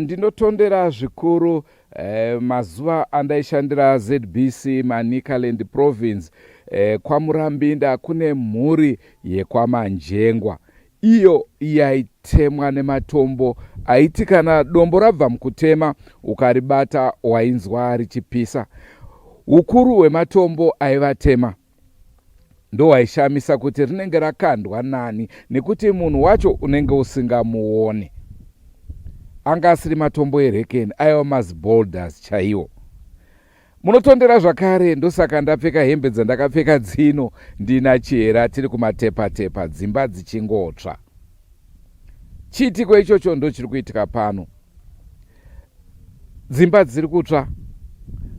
Ndinotondera zvikuru mazuva andaishandira ZBC Manicaland Province kwaMurambinda kune mhuri yekwaManjengwa. Iyo yaitemwa nematombo aiti kana dombo rabva mukutema ukaribata wainzwa richipisa. Ukuru hwematombo aivatema ndo waishamisa kuti rinenge rakandwa nani nekuti munhu wacho unenge usingamuone. Anga asiri matombo erekeni, aiwa maziboulders chaiwo. Munotondera zvakare, ndosaka ndapfeka hembe dzandakapfeka dzino ndina chera tiri kumatepa-tepa dzimba dzichingotsva. Chiitiko ichocho ndo chiri kuitika pano. Dzimba dziri kutsva,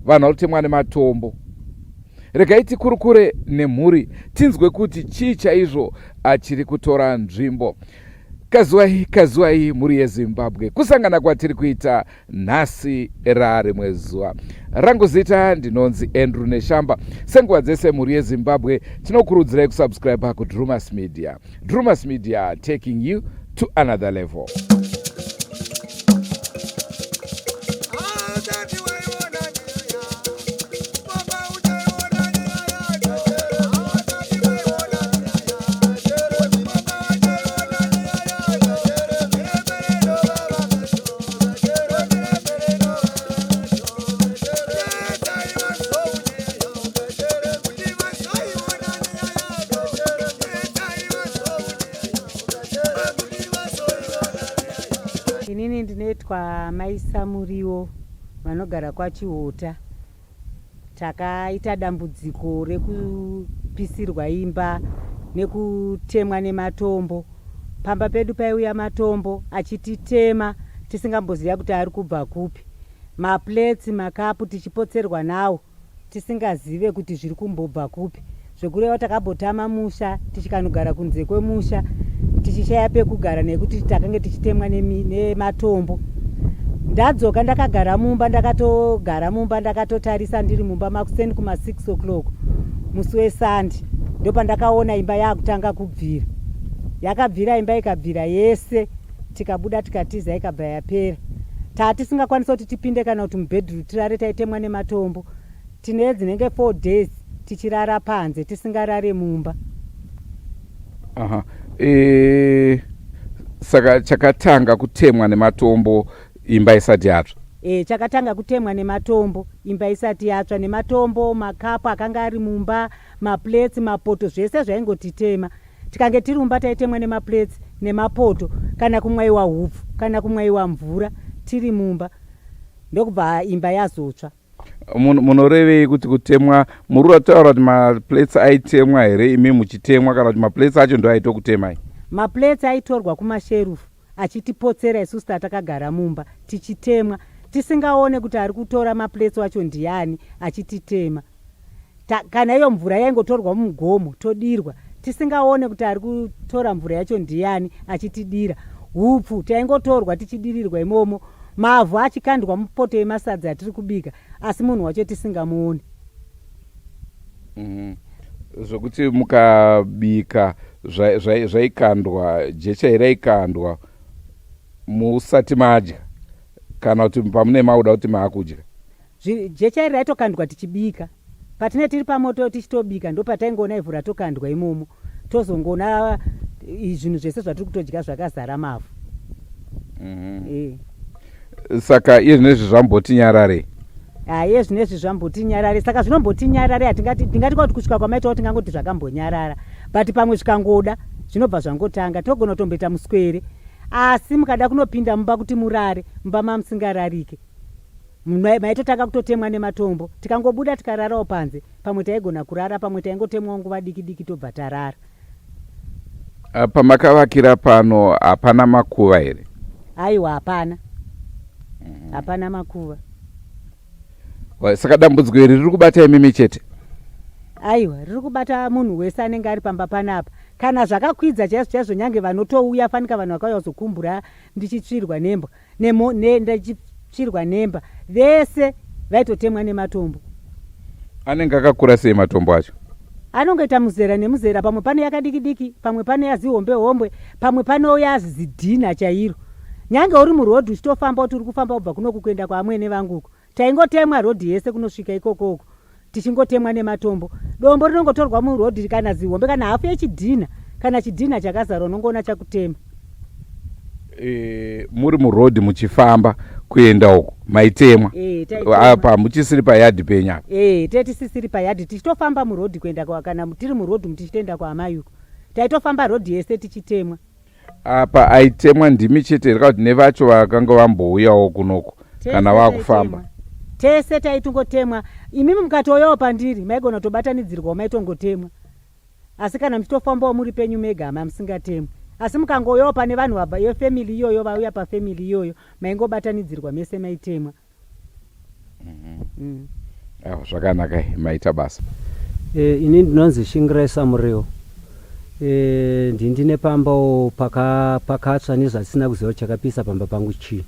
vanhu vari kutemwa nematombo. Regai tikurukure nemhuri tinzwe kuti chii chaizvo achiri kutora nzvimbo. Kazuwai mhuri yeZimbabwe, kusangana kwatiri kuita nhasi rimwe zuva. Rangu zita ndinonzi Andrew Neshamba. Senguva dzese mhuri yeZimbabwe tinokurudzirai kusubscribe kuDrumas Media. Drumas Media, taking you to another level. Inini ndinoitwa Maisa Muriwo, vanogara kwaChihota. Takaita dambudziko rekupisirwa imba nekutemwa nematombo. Pamba pedu paiuya matombo achititema tisingamboziva kuti ari kubva kupi. Maplates, makapu tichipotserwa nawo tisingazive kuti zviri kumbobva kupi. Zvekureva takambotama musha tichikanogara kunze kwemusha tichishaya pekugara nekuti takange tichitemwa nematombo. Ndadzoka ndakagara mumba, ndakatotarisa ndiri mumba makuseni kuma 6 o'clock musi weSandi. Ndopa ndakaona imba yakutanga kubvira. Yakabvira imba ikabvira yese, tikabuda tikatiza ikabva yapera. Tisingakwanisa kuti tipinde kana kuti mubedroom tirare taitemwa nematombo. Tine dzinenge 4 days tichirara panze tisingarare mumba. Aha. Saka chakatanga kutemwa nematombo imba isati yatsva. Chakatanga kutemwa nematombo imba isati yatsva, nematombo, makapu akanga ari mumba, maplates, mapoto, zvese zvaingotitema. Tikange tiri mumba taitemwa nemaplates nemapoto, kana kumwaiwa hupfu kana kumwaiwa mvura tiri mumba. Ndokubva imba yazotsva. Munorevei kuti kutemwa, muri kutaura kuti maplates aitemwa here imi muchitemwa kana kuti maplates acho ndo aito kutemai? Maplates aitorwa kumasherufu achitipotsera isusu tatakagara mumba tichitemwa tisingaone kuti ari kutora maplates wacho ndiani achititema. Kana iyo mvura yaingotorwa mumugomo todirwa tisingaone kuti ari kutora mvura yacho ndiani achitidira. Hupfu taingotorwa tichidirirwa imomo, mavhu achikandwa mupoto yemasadza atiri kubika asi munhu wacho tisingamuoni. Zvokuti mukabika zvaikandwa, jecha iraikandwa musati madya kana kuti pamune mauda kuti maakudya? Jecha iri raitokandwa tichibika. Patine tiri pamoto tichitobika ndo pataingoona ivhu ratokandwa imomo, tozongona zvinhu zvese zvatiri kutodya zvakazara mavhu. Saka iye zvinezvi zvamboti nyarare? Iye zvinezvi zvamboti nyarare. Saka zvinomboti nyarare ndingati kuti kusvika kwamaitawo tingangoti zvakambonyarara, but pamwe zvikangoda zvinobva zvangotanga. Togona kutomboita muswere, asi mukada kunopinda mumba kuti murare, mumba mamusingararike maitotanga kutotemwa nematombo. Tikangobuda tikararawo panze, pamwe taigona kurara, pamwe taingotemwa nguva diki tobva tarara. Pamakavakira pano hapana makuva here? Aiwa, hapana. Hapana makuva. Saka dambudziko iri riri kubata imimi chete? Aiwa, riri kubata munhu wese anenge ari pamba panapa. Kana zvakakwidza chaizvo nyange vanotouya fanika vanhu vakauya kuzokumbura ndichitsvirwa nemba ndichitsvirwa nemba vese vaitotemwa nematombo. Anenge akakura sei matombo acho? Anongoita muzera nemuzera, pamwe pano yakadiki diki, pamwe pano yazihombe hombe, pamwe pano yazidhina chairo. nyange uri murodhi uchitofamba kuti uri kufamba kubva kuno kukuenda kwaamwene vanguko taingotemwa rodhi yese kunosvika ikokoko tichingotemwa nematombo. Dombo rinongotorwa murodhi kana zihombe kana hafu yechidhina kana chidhina chakazara unongoona chakutema. Muri murodhi muchifamba kuenda uko maitemwa apa muchisiri payadhi penyu apa? Tisisiri payadhi tichitofamba murodhi kuenda kana tiri murodhi tichitoenda kwaamai taitofamba rodhi yese tichitemwa. Apa aitemwa ndimi chete here kuti nevacho vakanga vambouyawo kunoko kana vakufamba? Tese taitongotemwa. Imimi mukatouyawo pandiri maigona kutobatanidzirwa maitongotemwa. Asi kana muchitofambawo muri penyu mega musingatemwi. Asi mukangouyawo pane vanhu vabva yefamily iyoyo vauya pafamily iyoyo maingobatanidzirwa mese maitemwa. Zvakanaka, maita basa. Ini ndinonzi Shingresa Muriwo. Ndine pambawo pakatsva nezvasina kuziva chakapisa pamba pangu chii.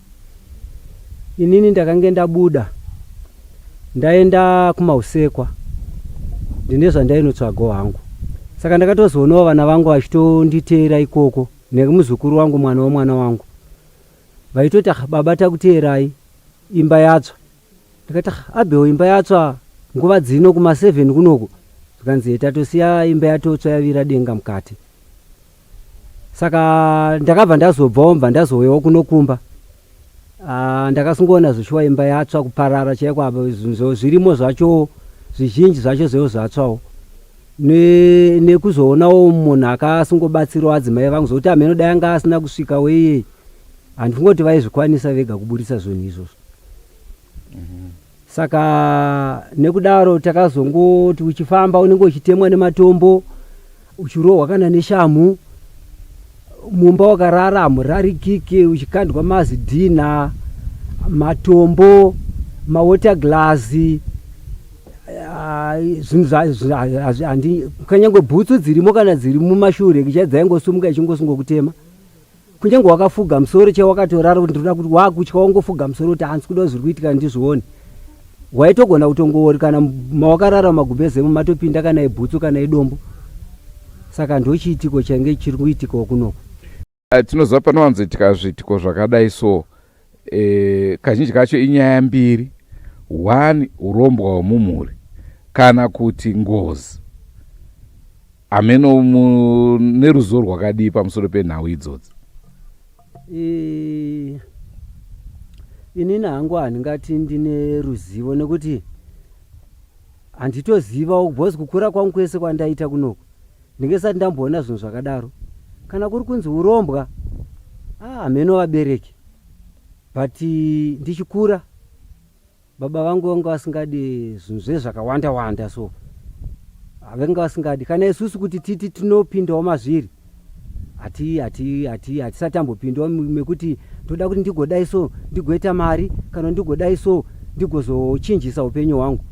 Inini ndakange ndabuda ndaenda kumausekwa ndine zvandainotsvago hangu. Saka ndakatozoonawo vana vangu vachitonditeera ikoko nemuzukuru wangu mwana womwana wangu vaitoti baba takuteerai imba yatsva. Ndikati abhewo imba yatsva nguva dzino kuma7 kunoko. Zvikanzi tatosiya imba yatotsva yavira denga mukati. Saka ndakabva ndazobvawo mva ndazouyawo kunokumba. Ndakasungoona zvichiwa imba yatsva kuparara chaiko apa zvirimo zvacho zvizhinji zvacho zvewo zvatsvawo. Nekuzoonawo munhu akasungobatsirawo adzimai vangu zokuti ameno dai anga asina kusvika weye handingoti vaizvikwanisa vega kubudisa zvinhu izvozvo. Saka nekudaro takazongoti uchifamba unenge uchitemwa nematombo uchirohwa kana neshamhu mumba wakarara hamurarikike uchikandwa mazidhina matombo mawota glasi kunyange bhutsu dzirimo kana dziri mumashure dzaingosumuka ichingosungokutema. Kunyange wakafuga musoro chawakatorara kuti ndinoda kuti wakutya wangofuga musoro kuti hanzi kuda zviri kuitika ndizvione waitogona kutongoori kana mawakarara magumbezemo matopinda kana ebhutsu kana edombo. Saka ndochiitiko change chiri kuitikawo kunoko. Tinoziva panowanzoitika zviitiko zvakadai so kazhinji kacho inyaya mbiri. One, urombwa hwemumhuri kana kuti ngozi. Ameno neruzivo rwakadii pamusoro penhau idzodzi? Inini hangu handingati ndine ruzivo nekuti handitoziva bhozi kukura kwangu kwese kwandaita kunoko ndingesati ndamboona zvinhu zvakadaro. Kana kuri kunzi urombwa ameno vabereki but ndichikura baba vangu vanga vasingadi zvinhu zvezvakawanda wanda so vanga vasingadi kana isusu kuti titi tinopindawo mazviri hatisati tambopindawo mekuti toda kuti ndigodai so ndigoita mari kana ndigodai so ndigozochinjisa upenyu hwangu.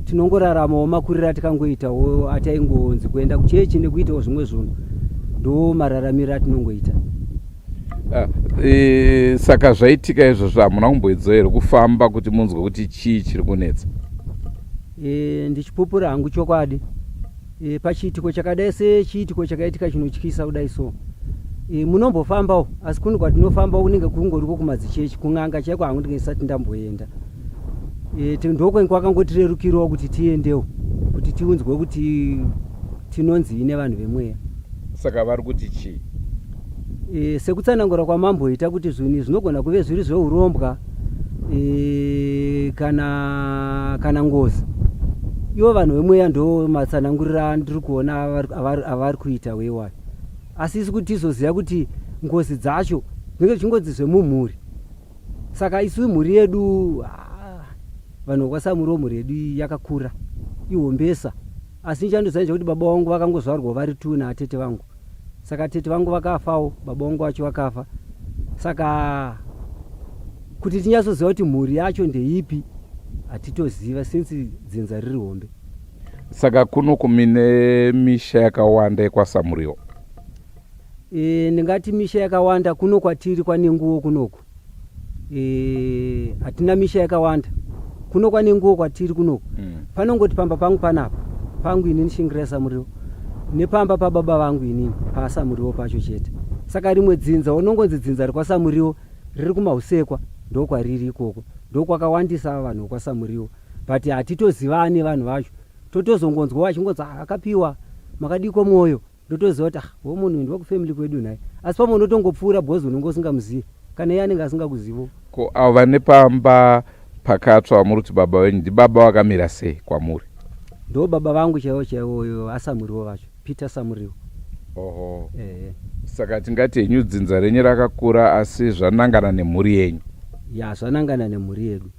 Tinongoraramawo makuriro atikangoitawo ataingonzi kuenda kuchechi nekuitawo zvimwe zvinhu ndo mararamiro atinongoita. Saka zvaitika izvozvo hamuna kumboedza here kufamba kuti munzwe kuti chii chiri kunetsa? Ndichipupura hangu chokwadi pachiitiko chakadai sechiitiko chakaitika chinotyisa kudai so munombofambawo asi kuni kwatinofamba kunenge kungoriko kumadzichechi kun'anga chaiko hangu ndingesati ndamboenda. Ndokwengu kwakangotirerukirawo kuti tiendewo kuti tiunzwe kuti tinonzi ine vanhu vemweya. Saka vari kuti chii? Sekutsanangura kwamamboita kuti zvinhu zvinogona kuve zviri zveurombwa kana ngozi. Ivo vanhu vemweya ndo matsanangurira ndiri kuona avari kuita weiwai. Asi isi kuti tizoziva kuti ngozi dzacho dzinenge dzichingodzi zvemumhuri. Saka isu mhuri yedu vanhu vakwasamuriwo mhuri yedu yakakura ihombesa. Asi nchandoziva kuti baba vangu vakangozvarwa vari 2 naatete vangu. Saka tete vangu vakafawo baba vangu vacho vakafa. Saka kuti tinyazoziva kuti mhuri yacho ndeipi hatitoziva since dzinza riri hombe. Saka kunoko mine misha yakawanda yekwasamuriwo? Ndingati misha yakawanda kuno kwatiri kwanenguwo kunoko. Hatina misha yakawanda kuno kwanenguwo kwatiri kunoko. Panongoti pamba pangu panapa pangu inini Shingresa Muriwo nepamba pababa vangu inini pasamuriwo pacho chete. Saka rimwe dzinza unongonzi dzinza rekwasamuriwo riri kumausekwa ndokwariri ikoko, ndokwakawandisa vanhu vokwasamuriwo, but hatitozivani vanhu vacho. Totozongonzwa vachingonzi akapiwa makadiko mwoyo, ndotoziva kuti wo munhu ndokufamily kwedu naye, asi pamwe unotongopfuura bhozi unonge usingamuzivi kana iye anenge asingakuzivo. Ko avo vane pamba pakatsva muri kuti baba wenyu ndibaba wakamira sei kwamuri? Ndo baba vangu chaivo chaivoyo asamuriwo vacho, Peter Samuriwo. Oho. Saka tingati henyu dzinza renyu rakakura asi zvanangana nemhuri yenyu? Ya, zvanangana nemhuri yedu.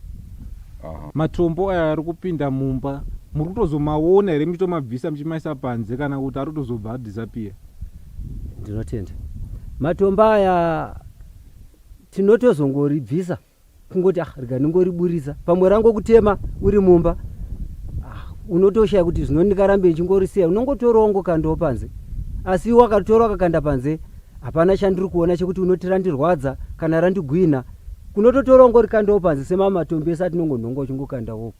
Matombo aya ari kupinda mumba muri kutozomaona here muchitomabvisa muchimaisa panze kana kuti ari kutozobva adisappear? Ndinotenda matombo aya tinotozongoribvisa kungoti rega ndingoriburisa, pamwe rangokutema uri mumba unotoshaya kuti zvino ndikarambe ndichingorisiya, unongotorawo ngokandawo panze. Asi wakatora wakakanda panze hapana chandiri kuona chekuti unoti randirwadza kana randigwina, kunototorawo ngorikandawo panze semamatombo ese atinongonhonga uchingokandawo.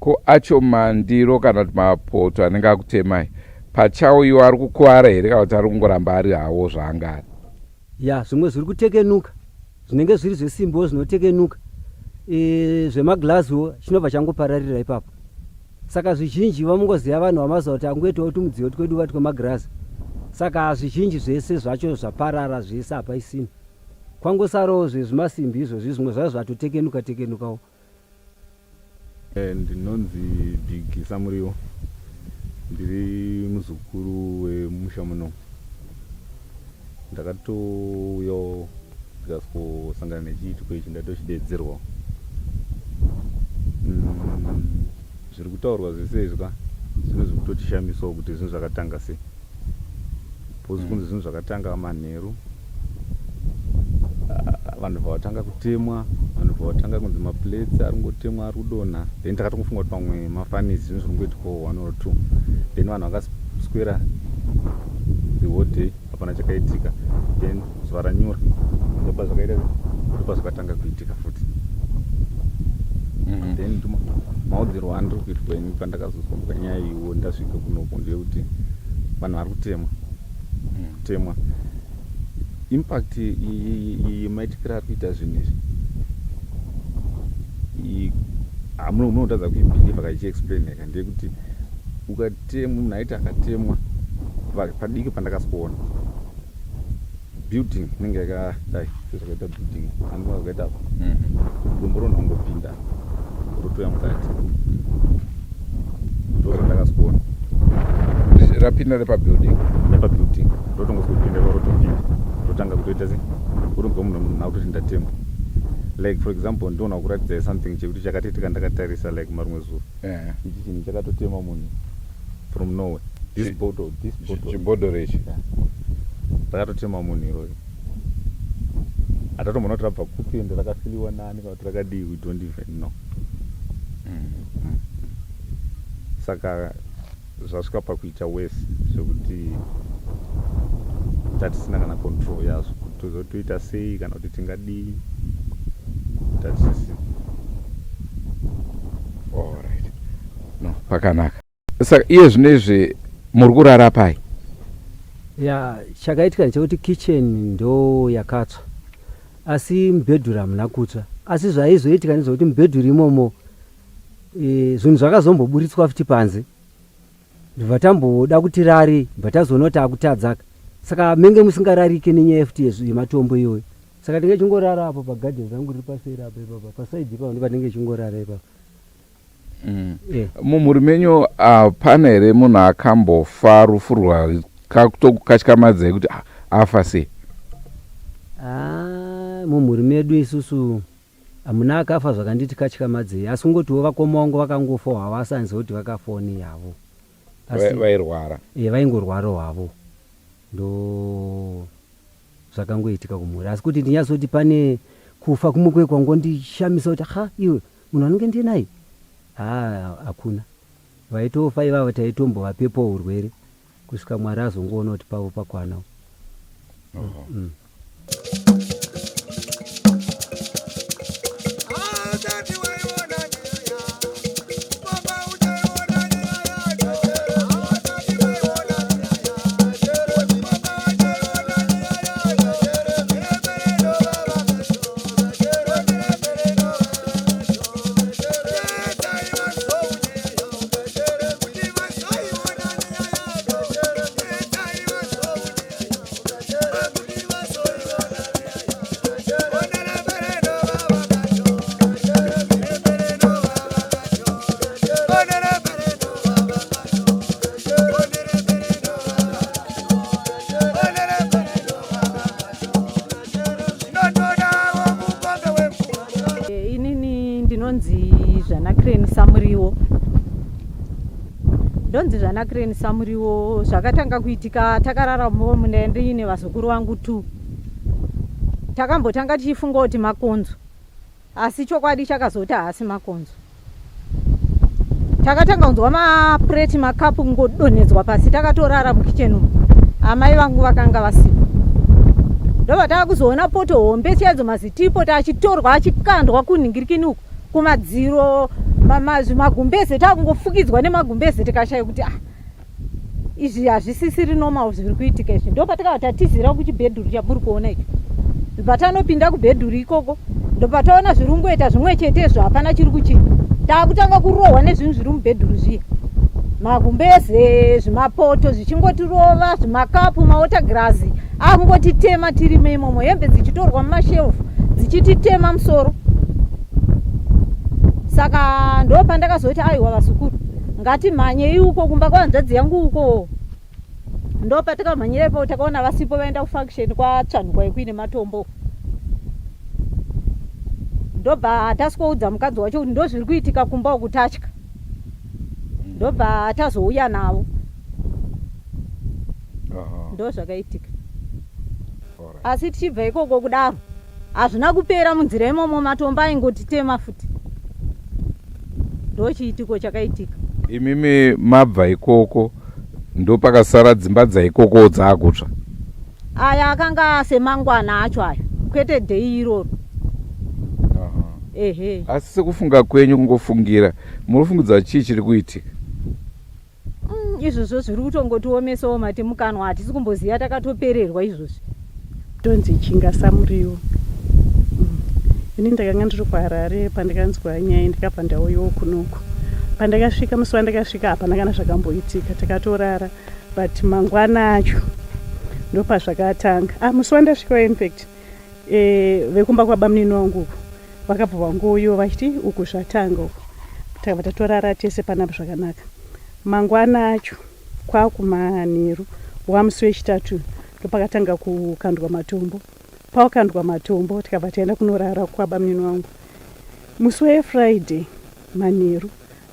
Ko acho mandiro kana kuti mapoto anenge akutemai pachawo iwo ari kukuwara here kana kuti ari kungoramba ari hawo zvaanga ari? Ya, zvimwe zviri kutekenuka, zvinenge zviri zvesimbiwo zvinotekenuka, zvemaglaziwo chinobva changopararira ipapo. Saka zvizhinji vamungoziva vanhu vamazuva kuti angoitawo tumudziyo twedu vati kwemagirazi. Saka zvizhinji zvese zvacho zvaparara zvese hapa isina, kwangosarawo zvezvimasimbi izvozvi zvimwe zvazvo zvatotekenuka tekenukawo. Ndinonzi Big Samuriwo, ndiri muzukuru wemusha muno. Ndakatouyawo ndikasangana nechiitiko ichi ndatochidedzerwa. Zviri kutaurwa zvese izva zvinhu zviri kutotishamisawo kuti zvinhu zvakatanga sei. Pozi kunzi zvinhu zvakatanga manheru, vanhu vavatanga kutemwa, vanhu vavatanga kunzi maplates ari kungotemwa ari kudonha. Then takatongofunga kuti pamwe mafanizi zvinhu zviri kungoitikawo 1 or 2. Then vanhu vakaswera the whole day hapana chakaitika. Then zuva ranyura ndopa zvakaita ndopa zvakatanga kuitika futi. Then maudzirwo andiri kuitwa ini pandakazosomboka nyaya iwo ndasvika kunoko ndeyekuti vanhu vari kutemwa kutemwa. Impact yemaitikiro ari kuita zvinhu izvi unotadza kuibhiliva kachiexplain yaka ndeyekuti ukatemwa, munhu aiti akatemwa padiki pandakasikuona building inenge yakadai sezvakaita building andinoa zvakaita apa dombo ronha kungopinda rotoya mukati, ndozvandakasikuona rapinda nepabuilding rotongosopinda rotopinda rotanga kutoita se uronzwa munhu nakuti ndatemwa. Like for example ndona kuratidza something chekuti chakatitika ndakatarisa like marumwe zuva ichi chinhu chakatotema munhu from nowhere. This bottle chibhodhoro ichi rakatotema munhu iroyo. Hatatombona kuti rabva kupi ende rakafiliwa nani kana kuti rakadii, we don't even know. Saka zvasvika pakuita wese zvekuti tatisina kana control yazvo kuti tozotoita sei kana kuti tingadii tatisisi. Alright. No, pakanaka. Saka iye zvinezvi muri kurara pai? Ya, chakaitika nchekuti kitchen ndo yakatsva asi mubhedhuru hamuna kutsva, asi zvaizoitika ndezvekuti mubhedhuru imomo zvinhu zvakazomboburitswa futi panze, ndobva tamboda kuti rari bva tazoona kuti akutadzaka. Saka menge musingarariki nenyaya futi yematombo iyoyo, saka ndinge chingorara apo pagadheni rangu riri paseri apo ipapa pasaidhi ipapo ndipo ndinge chingorara ipapo. Mumhuri menyu hapana here munhu akambofa rufu rwakatokukatyamadza kuti afa sei? Mumhuri medu isusu hamuna akafa zvakanditi katyamadzei, asi kungotiwo vakoma vangu vakangofawo havo asanziva kuti vakafawo nehavo. Vairwara? Vaingorwarawo havo, ndo zvakangoitika kumhuri. Asi kuti ndinyazoti pane kufa kumwe kwe kwangondishamisa kuti iwe munhu anenge ndinaye, hakuna. Vaitofa ivavo taitombovapepawo urwere kusvika Mwari azongoona kuti pavo pakwanawo. ndonzi zvanakireni Samuriwo zvakatanga kuitika takararamo muna ndiine vazukuru vangu 2. Takambotanga tichifunga kuti makonzo, asi chokwadi chakazoti haasi makonzo. Takatanga kunzwa mapureti makapu kungodonhedzwa pasi, takatorara mukicheni umu. Amai vangu vakanga vasipo. Ndobva taakuzoona poto hombe chaidzo mazitipo achitorwa achikandwa kunhingirikini uku kumadziro magumbeze, taakungofukidzwa nemagumbeze tikashaya kuti izvi hazvisisiri normal zviri kuitika izvi. Ndobva takava tatizira kuchibhedhuru chamuri kuona icho. Ndobva tanopinda kubhedhuru ikoko, ndobva taona zviri kungoita zvimwe chetezvo, hapana chiri kuchina. Taakutanga kurohwa nezvinhu zviri mubhedhuru zviya, magumbeze, zvimapoto zvichingotirova, zvimakapu, maotagirazi akungotitema tirime imomo, hembe dzichitorwa mumasherufu dzichititema musoro. Saka ndo pandakazoti aiwa vasukuru, ngatimhanyei uko kumba kwanzvadzi yangu uko. Ndo patikamhanyirepo takaona vasipo vaenda kufunction kwatsvanhwa yekuine matombo. Ndobva tasikoudza mukadzi wacho kuti ndo zviri kuitika kumba uku tatya. Ndobva tazouya navo. Ndo zvakaitika. Asi tichibva ikoko kudaro hazvina kupera munzira imomo, matombo aingotitema futi. Ndo chiitiko chakaitika. Imimi mabva ikoko ndo pakasara dzimba dzaikoko dzaakutsva. Aya akanga semangwana acho aya, kwete dhei iroro. Ehe. Asi sekufunga kwenyu kungofungira, murifungidza chii chiri kuitika? Izvozvo zviri kutongotiomesa mati mukanwa, hatisi kumboziya takatopererwa izvozvi. Tonzi Chinga Samuriwo. Ini ndakanga ndiri kuHarare pandakanzwa nyaya ndikabva ndauyawo kunoku. Pandakasvika musi wandakasvika hapana kana zvakamboitika, takatorara, but mangwana acho ndo pazvakatanga. Musi wandasvikawo infact vekumba kwabamunini wangu vakabva vanguyo vachiti uku zvatanga uku. Takabva tatorara tese panapo zvakanaka. Mangwana acho kwakumanheru wamusi wechitatu ndo pakatanga kukandwa matombo. Pakukandwa matombo tikabva taenda kunorara kwabamunini wangu. Musi weFriday manheru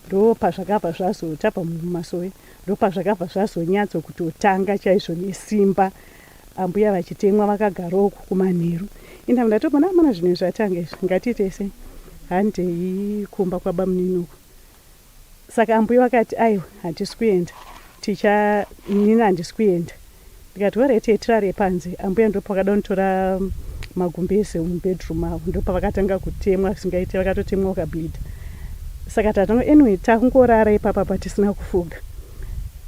ndo pazvakabva zvazotapa mumasowe, ndo pazvakabva zvazonyatso kutotanga chaizvo nesimba. Ambuya vachitemwa vakagarawo kumanheru. Inda ndatopona mana zvinhu zvatanga izvi, ngatitese handei kumba kwabamunini uku. Saka ambuya vakati aiwa hatisi kuenda, inini handisi kuenda. Ndikati warete tirare panze. Ambuya ndo pakada kunitora magumbeze mubedroom avo, ndo pavakatanga kutemwa singaiti, vakatotemwa ukableed. Saka tatonga anyway takungorara ipapa patisina kufuga.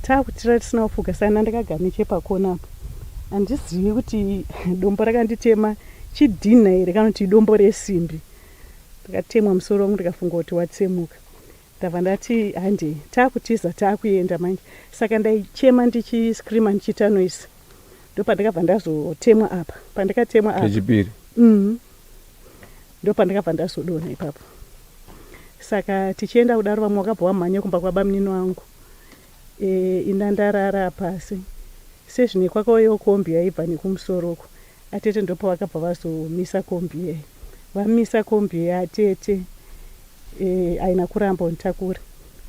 Takutira tisina kufuga sana ndakagara nechepakona apo. Handizivi kuti dombo rakanditema chidhina here kana kuti dombo resimbi. Ndakatemwa musoro wangu ndikafunga kuti watsemuka. Ndabva ndati hande takutiza takuenda manje. Saka ndaichema ndichiscreama ndichitanoisa. Ndo pandakabva ndazotemwa apa. Pandakatemwa apa. Chechipiri. Ndo pandakabva ndazodonha ipapo. Saka tichienda kudaro vamwe vakabva vamhanya kumba kwabamunini wangu. Inda ndarara pasi. Sezvine kwakauyawo kombi yaibva nekumusoroku. Atete ndo pavakabva vazomisa kombi yayi. Vamisa kombi atete aina kuramba unitakura.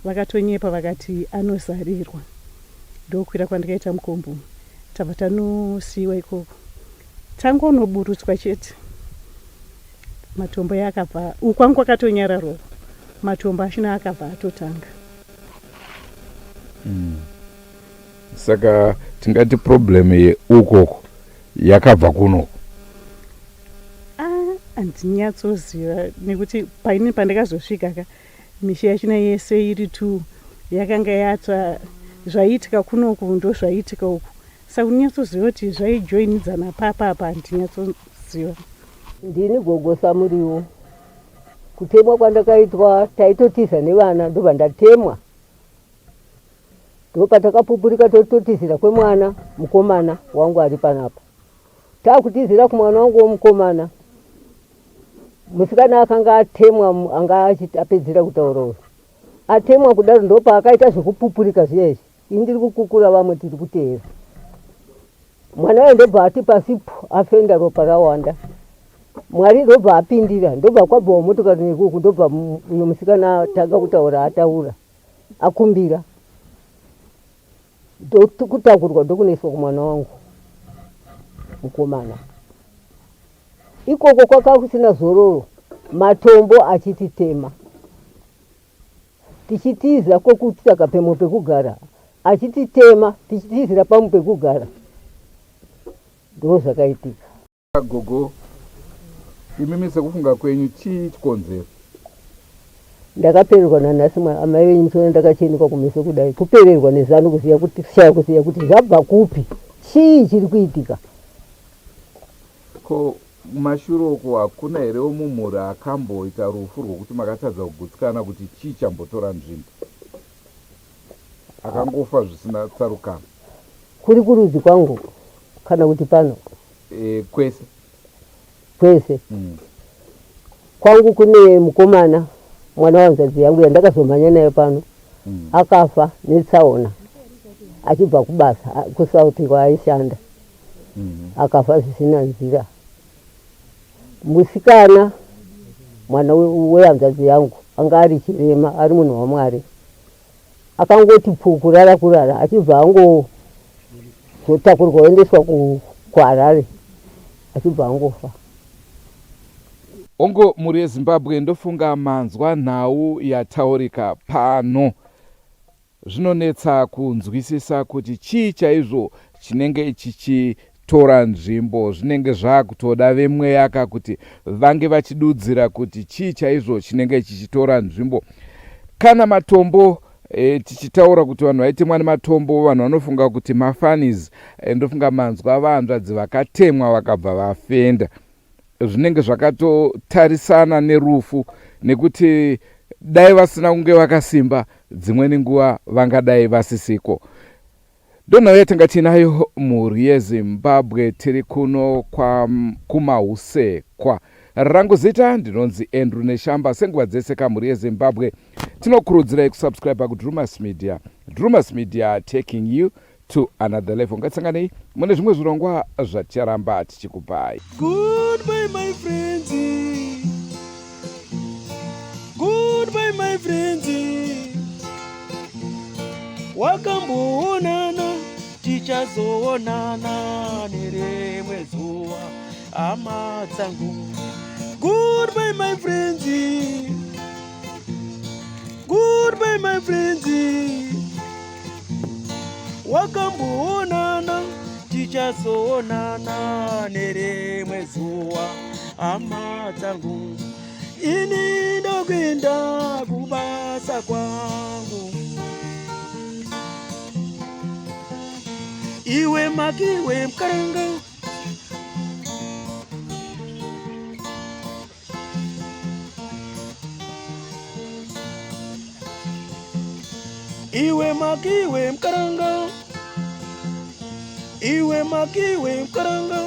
Vakatonyepa vakati anozarirwa. Ndokwira kwandikaita mukombo. Tabva tanosiiwa ikoko. Tangonoburutswa chete. Matombo yakabva ukwangu kwakatonyararo. Matombo ashina akabva atotanga. Saka tingati problem yeukoko yakabva kuno. Handinyatsoziva nekuti paini pandakazosvika ka misha yachina yese iri 2 yakanga yatsva zvaiitika kunoku ndo zvaiitika uku. Saka unyatsoziva kuti zvaijoinidzana papapa handinyatsoziva. Ndini Gogo Samuriwo. Kutemwa kwandakaitwa taitotiza nevana ndobva ndatemwa. Ndo patakapupurika tototizira kwemwana mukomana wangu ari panapa. Takutizira kumwana wangu womukomana. Musikana akanga atemwa anga apedzira kutaurawo. Atemwa kudaro ndo paakaita zvekupupurika zveshe. Indiri kukukura vamwe tiri kuteera. Mwana waye ndobva ati pasipo afenda ropa rawanda. Mwari ndobva apindira, ndobva kwabva motokari nekuku, ndobva musikana tanga kutaura ataura akumbira. kutakurwa ndokunoiswa kumwana wangu mukomana. Ikoko kwaka kusina zororo, matombo achititema, tichitiza kokuti takapemo pekugara, achititema tichitizira pamu pekugara. Ndo zvakaitika. Gogo, imimi sekufunga kwenyu chii chikonzero? Ndakapererwa nanhasi amai venyu musoro ndakachenikwa kumeso kudai, kupererwa nezano kuziya kuti shaya kuziya kuti zvabva kupi, chii chiri kuitika. Ko mashure uko hakuna here mumhuri akamboita rufu rwokuti makatadza kugutsikana kuti chii chambotora nzvimbo, akangofa zvisina tsarukano? Kuri kurudzi kwangu kana kuti pano? Kwese kwangu kune mukomana mwana wanzadzi yangu yandakazomhanya naye pano, akafa netsaona achibva kubasa kusauti kwaaishanda, akafa zvisina nzira. Musikana mwana wehanzadzi yangu anga ari chirema, ari munhu waMwari, akangoti kurara kurara, achibva angozotakurwa oendeswa kuHarare, achibva angofa. Ongo muri yeZimbabwe ndofunga manzwa nhau yataurika pano. Zvinonetsa kunzwisisa kuti chii chaizvo chinenge chichitora nzvimbo, zvinenge zvakutoda vemweyaka kuti vange vachidudzira kuti chii chaizvo chinenge chichitora nzvimbo. Kana matombo tichitaura kuti vanhu vaitemwa nematombo, vanhu vanofunga kuti mafanizi, ndofunga manzwa vahanzvadzi vakatemwa vakabva vafenda. Zvinenge zvakatotarisana nerufu, nekuti dai vasina kunge vakasimba dzimweni nguva vangadai vasisiko. Ndonhau yatanga tinayo mhuri yeZimbabwe, tiri kuno kumahusekwa. Rangu zita ndinonzi Andrew Neshamba. Senguva dzese kamhuri yeZimbabwe tinokurudzirai kusubscribe kuDrumas Media. Drumas Media taking you to another level. Ngatsanganei mune zvimwe zvirongwa zvaticharamba tichikupai. Goodbye my friends, goodbye my friends, wakamboonana tichazoonana nerimwe zuva, hama dzangu. Goodbye my friends, goodbye my friends, wakamboonana tichazoonana nerimwe zuva, hama dzangu. Ini ndokuenda kubasa kwangu, iwe makiwe mkaranga, iwe makiwe mkaranga, iwe makiwe mkaranga.